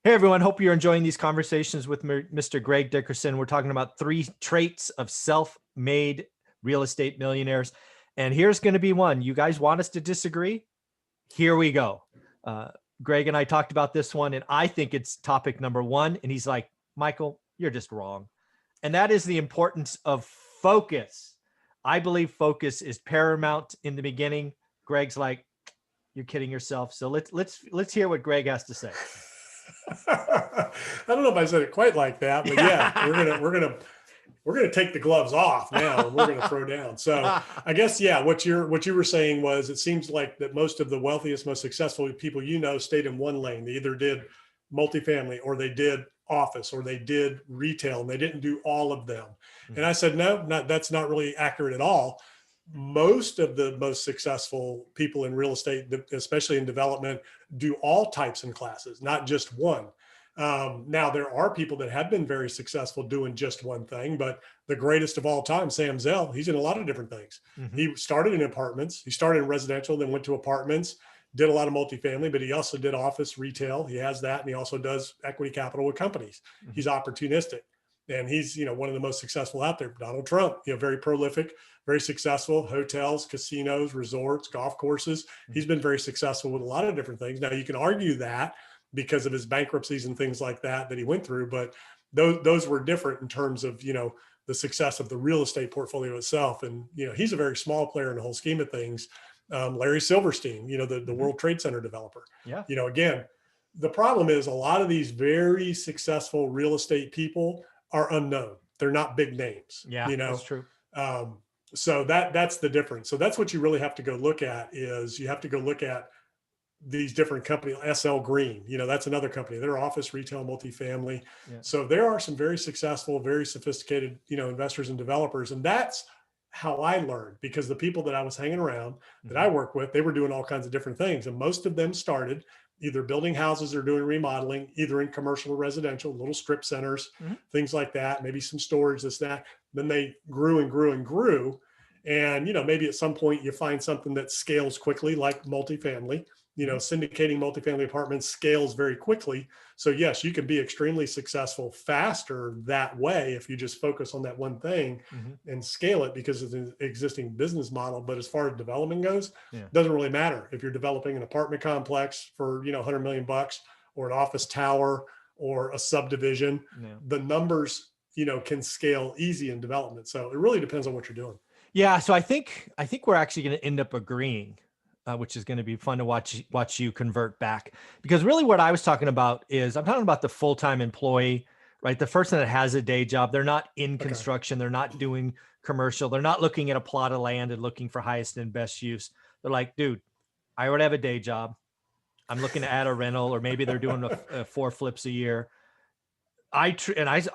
Hey, everyone. Hope you're enjoying these conversations with Mr. Greg Dickerson. We're talking about 3 traits of self-made real estate millionaires. And here's going to be one. You guys want us to disagree? Here we go. Greg and I talked about this one, and I think it's topic number 1. And he's like, Michael, you're just wrong. And that is the importance of focus. I believe focus is paramount in the beginning. Greg's like, you're kidding yourself. So let's hear what Greg has to say. I don't know if I said it quite like that, but yeah, we're gonna take the gloves off now and we're gonna throw down. So I guess what you were saying was, it seems like that most of the wealthiest, most successful people stayed in one lane. They either did multifamily, or they did office, or they did retail, and they didn't do all of them. And I said, no, that's not really accurate at all. Most of the most successful people in real estate, especially in development, do all types and classes, not just one. Now, there are people that have been very successful doing just one thing, but the greatest of all time, Sam Zell, he's in a lot of different things. He started in apartments, he started in residential, then went to apartments, did a lot of multifamily, but he also did office, retail. He has that. And he also does equity capital with companies. He's opportunistic. And he's, one of the most successful out there. Donald Trump, very prolific, very successful, hotels, casinos, resorts, golf courses. He's been very successful with a lot of different things. Now, you can argue that because of his bankruptcies and things like that he went through, but those were different in terms of, the success of the real estate portfolio itself. And, he's a very small player in the whole scheme of things. Larry Silverstein, the World Trade Center developer. Yeah. Again, the problem is a lot of these very successful real estate people are unknown. They're not big names. Yeah, that's true. So that's the difference. So that's what you really have to go look at, is you have to go look at these different companies. SL Green, that's another company. They're office, retail, multifamily. Yeah. So there are some very successful, very sophisticated, investors and developers. And that's how I learned, because the people that I was hanging around, that I work with, they were doing all kinds of different things. And most of them started either building houses or doing remodeling, either in commercial or residential, little strip centers, things like that, maybe some storage, this, that. Then they grew and grew and grew. And, maybe at some point you find something that scales quickly, like multifamily. Syndicating multifamily apartments scales very quickly. So yes, you can be extremely successful faster that way if you just focus on that one thing and scale it because of the existing business model. But as far as development goes, it doesn't really matter if you're developing an apartment complex for, $100 million or an office tower or a subdivision. The numbers, can scale easy in development. So it really depends on what you're doing. Yeah. So I think we're actually going to end up agreeing. Which is going to be fun to watch you convert back, because really what I was talking about is I'm talking about the full-time employee, right? The person that has a day job. They're not in construction. They're not doing commercial. They're not looking at a plot of land and looking for highest and best use. They're like, dude, I already have a day job. I'm looking to add a rental, or maybe they're doing 4 flips a year. I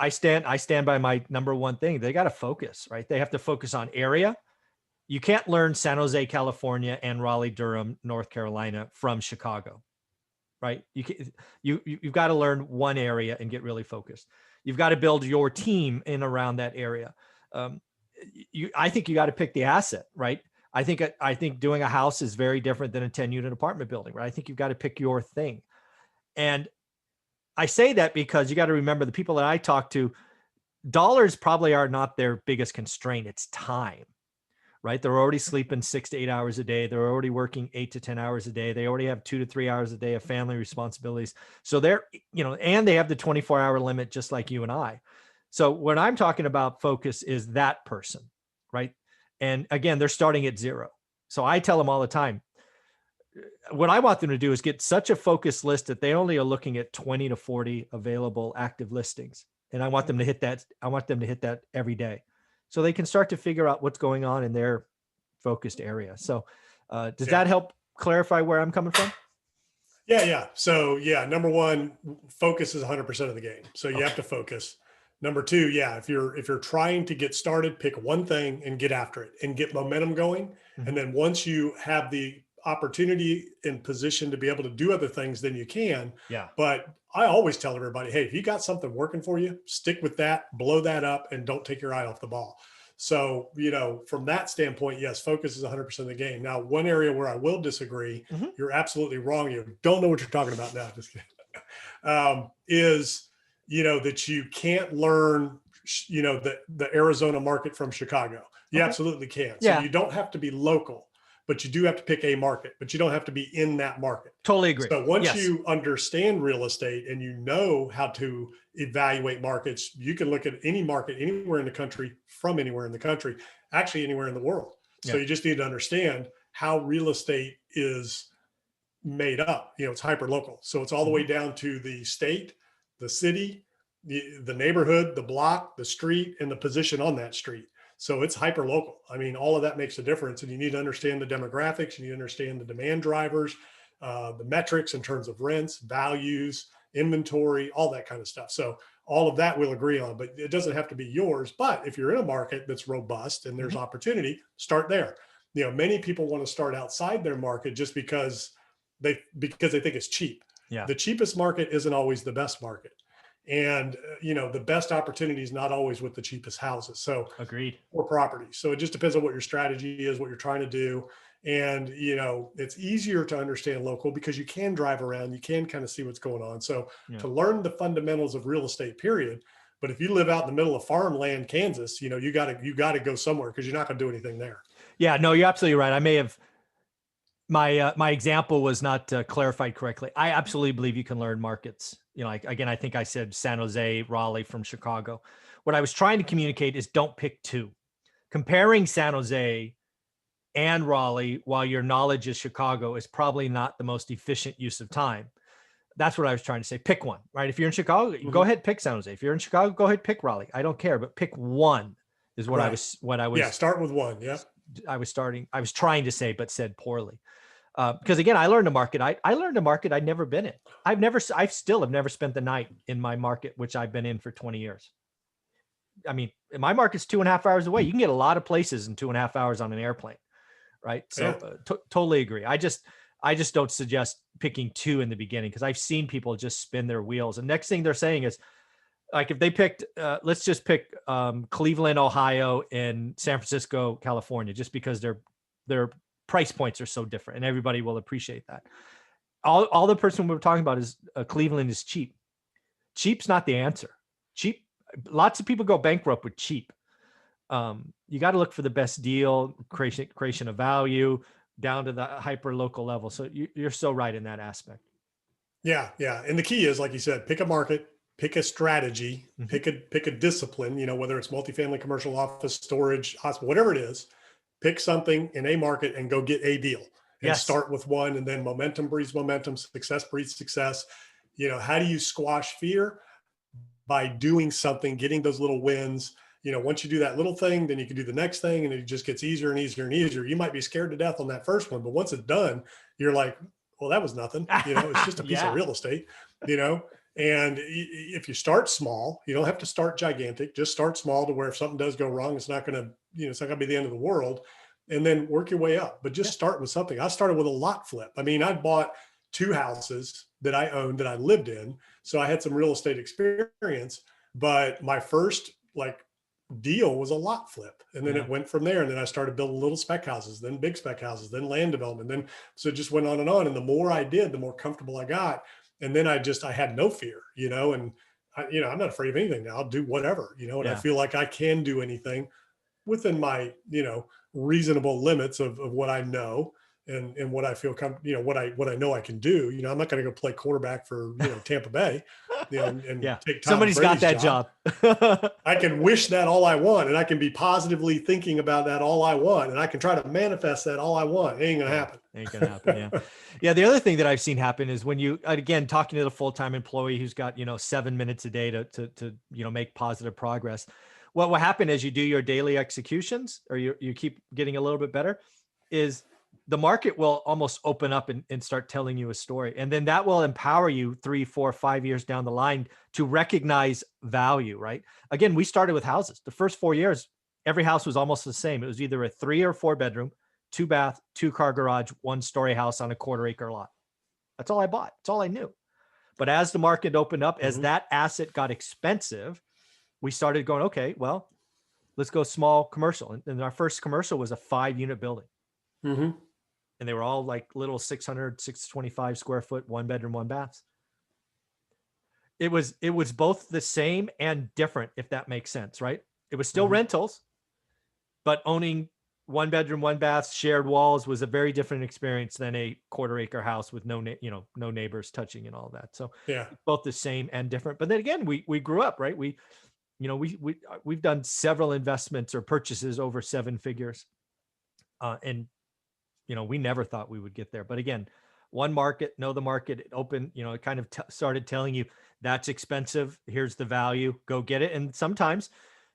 stand by my number one thing. They got to focus, right? They have to focus on area. You can't learn San Jose, California and Raleigh-Durham, North Carolina from Chicago, right? You've got to learn one area and get really focused. You've got to build your team in around that area. I think you got to pick the asset, right? I think doing a house is very different than a 10-unit apartment building, right? I think you've got to pick your thing. And I say that because you got to remember, the people that I talk to, dollars probably are not their biggest constraint. It's time. Right? They're already sleeping 6 to 8 hours a day. They're already working 8 to 10 hours a day. They already have 2 to 3 hours a day of family responsibilities. So they're, and they have the 24-hour limit, just like you and I. So when I'm talking about focus is that person, right? And again, they're starting at 0. So I tell them all the time, what I want them to do is get such a focused list that they only are looking at 20 to 40 available active listings. And I want them to hit that. I want them to hit that every day, so they can start to figure out what's going on in their focused area. So does that help clarify where I'm coming from? Yeah. So number one, focus is 100% of the game. So you have to focus. Number two, if you're trying to get started, pick one thing and get after it and get momentum going. And then once you have the opportunity and position to be able to do other things, then you can. Yeah. But I always tell everybody, hey, if you got something working for you, stick with that, blow that up, and don't take your eye off the ball. So, from that standpoint, yes, focus is 100% of the game. Now, one area where I will disagree, you're absolutely wrong. You don't know what you're talking about now. Just kidding. is, that you can't learn, the Arizona market from Chicago. You absolutely can. So Yeah. you don't have to be local, but you do have to pick a market, but you don't have to be in that market. Totally agree. So once Yes. you understand real estate and you know how to evaluate markets, you can look at any market anywhere in the country, from anywhere in the country, actually anywhere in the world. So you just need to understand how real estate is made up. It's hyper local. So it's all the way down to the state, the city, the neighborhood, the block, the street, and the position on that street. So it's hyper local. I mean, all of that makes a difference. And you need to understand the demographics, you need to understand the demand drivers, the metrics in terms of rents, values, inventory, all that kind of stuff. So all of that we'll agree on, but it doesn't have to be yours. But if you're in a market that's robust and there's opportunity, start there. Many people want to start outside their market just because they think it's cheap. Yeah. The cheapest market isn't always the best market. And, the best opportunity is not always with the cheapest houses. So agreed. Or properties. So it just depends on what your strategy is, what you're trying to do. And, it's easier to understand local because you can drive around, you can kind of see what's going on. So to learn the fundamentals of real estate, period. But if you live out in the middle of farmland, Kansas, you got to go somewhere because you're not going to do anything there. Yeah, no, you're absolutely right. I may have, my example was not clarified correctly. I absolutely believe you can learn markets. Again, I think I said San Jose, Raleigh from Chicago. What I was trying to communicate is don't pick two. Comparing San Jose and Raleigh while your knowledge is Chicago is probably not the most efficient use of time. That's what I was trying to say. Pick one, right? If you're in Chicago, go ahead, pick San Jose. If you're in Chicago, go ahead, pick Raleigh. I don't care, but pick one is what I was. Yeah, start with one. Yeah. I was trying to say, but said poorly. Because again, I learned a market. I learned a market I'd never been in. I still have never spent the night in my market, which I've been in for 20 years. I mean, my market's 2.5 hours away. You can get a lot of places in 2.5 hours on an airplane, right? So totally agree. I just don't suggest picking two in the beginning because I've seen people just spin their wheels. And next thing they're saying is, like, if they picked, let's just pick Cleveland, Ohio, and San Francisco, California, just because their price points are so different, and everybody will appreciate that. All the person we're talking about is Cleveland is cheap. Cheap's not the answer. Cheap. Lots of people go bankrupt with cheap. You got to look for the best deal, creation of value, down to the hyper local level. So you're so right in that aspect. Yeah. And the key is, like you said, pick a market, pick a strategy, pick a discipline, whether it's multifamily, commercial, office, storage, hospital, whatever it is, pick something in a market and go get a deal and start with one. And then momentum breeds momentum, success breeds success. How do you squash fear? By doing something, getting those little wins. Once you do that little thing, then you can do the next thing, and it just gets easier and easier and easier. You might be scared to death on that first one, but once it's done, you're like, well, that was nothing. It's just a piece of real estate, and if you start small, you don't have to start gigantic. Just start small to where if something does go wrong, it's not going to, it's not going to be the end of the world, and then work your way up. But just start with something. I started with a lot flip. I mean, I bought 2 houses that I owned that I lived in. So I had some real estate experience, but my first deal was a lot flip. And then it went from there. And then I started building little spec houses, then big spec houses, then land development. Then, so it just went on and on. And the more I did, the more comfortable I got. And then I had no fear, and I'm not afraid of anything now. I'll do whatever, and I feel like I can do anything within my, reasonable limits of what I know. And what I feel, what I know I can do. I'm not going to go play quarterback for Tampa Bay, and take Tom Somebody's Brady's got that job. I can wish that all I want, and I can be positively thinking about that all I want, and I can try to manifest that all I want. It ain't gonna happen. Ain't gonna happen. Yeah. The other thing that I've seen happen is when you, again, talking to the full-time employee who's got 7 minutes a day to make positive progress. What will happen as you do your daily executions, or you keep getting a little bit better, is the market will almost open up and start telling you a story. And then that will empower you 3, 4, 5 years down the line to recognize value, right? Again, we started with houses. The first 4 years, every house was almost the same. It was either a 3 or 4 bedroom, 2 bath, 2 car garage, 1 story house on a 1/4 acre lot. That's all I bought. That's all I knew. But as the market opened up, as that asset got expensive, we started going, okay, well, let's go small commercial. And our first commercial was a 5-unit building. And they were all like little 600, 625 square foot, 1 bedroom, 1 baths. it was both the same and different, if that makes sense, right? It was still Mhm. rentals, but owning one bedroom, one bath, shared walls was a very different experience than a quarter acre house with no neighbors touching and all that. So Yeah. it's both the same and different. But then again, we grew up, right? We've done several investments or purchases over seven figures, and we never thought we would get there. But again, one market, know the market, it opened, it kind of started telling you that's expensive. Here's the value, go get it. And sometimes,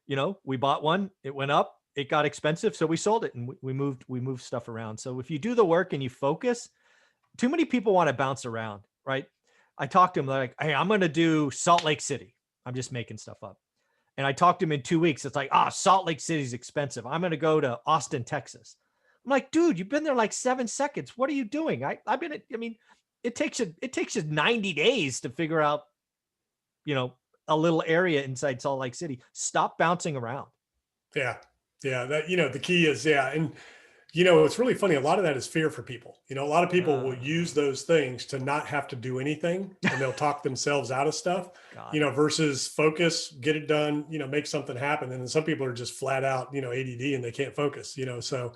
we bought one, it went up, it got expensive. So we sold it and we moved stuff around. So if you do the work and you focus, too many people want to bounce around, right? I talked to them like, hey, I'm going to do Salt Lake City. I'm just making stuff up. And I talked to him in 2 weeks. It's like, Salt Lake City's expensive. I'm going to go to Austin, Texas. I'm like, dude, you've been there like 7 seconds. What are you doing? It takes you 90 days to figure out, a little area inside Salt Lake City. Stop bouncing around. Yeah. Yeah. That, the key is, yeah. And, it's really funny. A lot of that is fear for people. A lot of people will use those things to not have to do anything, and they'll talk themselves out of stuff, versus focus, get it done, make something happen. And then some people are just flat out, ADD, and they can't focus, so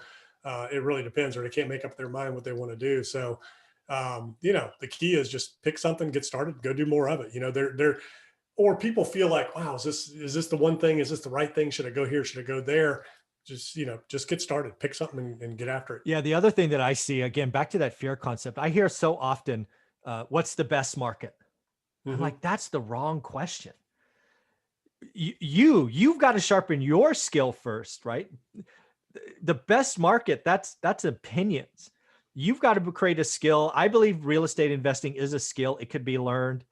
it really depends, or they can't make up their mind what they want to do. So, the key is just pick something, get started, go do more of it. Or people feel like, wow, is this the one thing? Is this the right thing? Should I go here? Should I go there? Just get started, pick something and get after it. Yeah. The other thing that I see, again, back to that fear concept, I hear so often, what's the best market? I'm Mm-hmm. like, that's the wrong question. You've got to sharpen your skill first, right? The best market, that's opinions. You've got to create a skill. I believe real estate investing is a skill. It could be learned.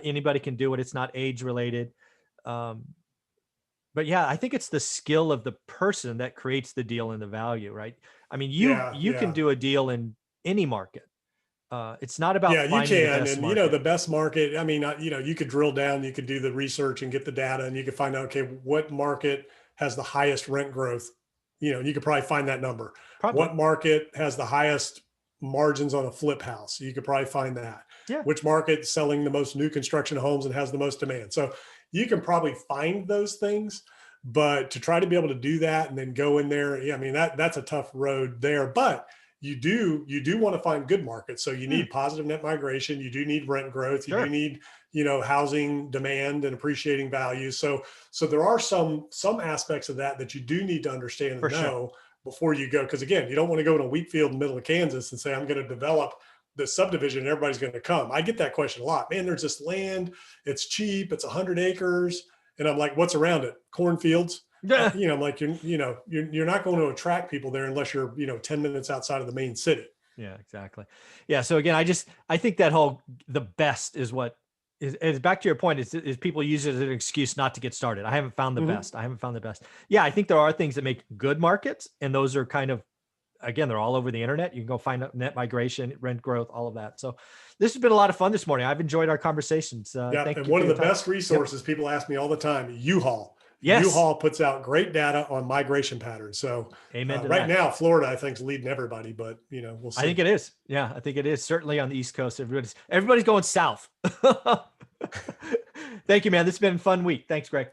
Anybody can do it. It's not age related. But yeah, I think it's the skill of the person that creates the deal and the value, right? I mean, you can do a deal in any market. It's not about Yeah, you finding the can. best And, market. the best market, I mean, you could drill down, you could do the research and get the data, and you could find out, okay, what market has the highest rent growth? You could probably find that number. Probably. What market has the highest margins on a flip house? You could probably find that. Yeah. Which market selling the most new construction homes and has the most demand? So you can probably find those things, but to try to be able to do that and then go in there, yeah, I mean, that's a tough road there. But you do want to find good markets. So you need positive net migration. You do need rent growth. You do need, housing demand and appreciating values. So there are some aspects of that you do need to understand and know before you go. Because again, you don't want to go in a wheat field in the middle of Kansas and say, I'm going to develop this subdivision and everybody's going to come. I get that question a lot. Man, there's this land. It's cheap. It's 100 acres. And I'm like, what's around it? Cornfields. I'm like, you're not going to attract people there unless you're, 10 minutes outside of the main city. Yeah, exactly. Yeah. So again, I think that the best is what is back to your point is people use it as an excuse not to get started. I haven't found the best. I haven't found the best. Yeah. I think there are things that make good markets, and those are kind of, again, they're all over the internet. You can go find out net migration, rent growth, all of that. So this has been a lot of fun this morning. I've enjoyed our conversations. Thank And you one for of the your time. best resources people ask me all the time, U-Haul. Yes. U-Haul puts out great data on migration patterns. So Amen to right that. now, Florida, I think, is leading everybody, but we'll see. I think it is. Yeah, I think it is. Certainly on the East Coast, everybody's going south. Thank you, man. This has been a fun week. Thanks, Greg.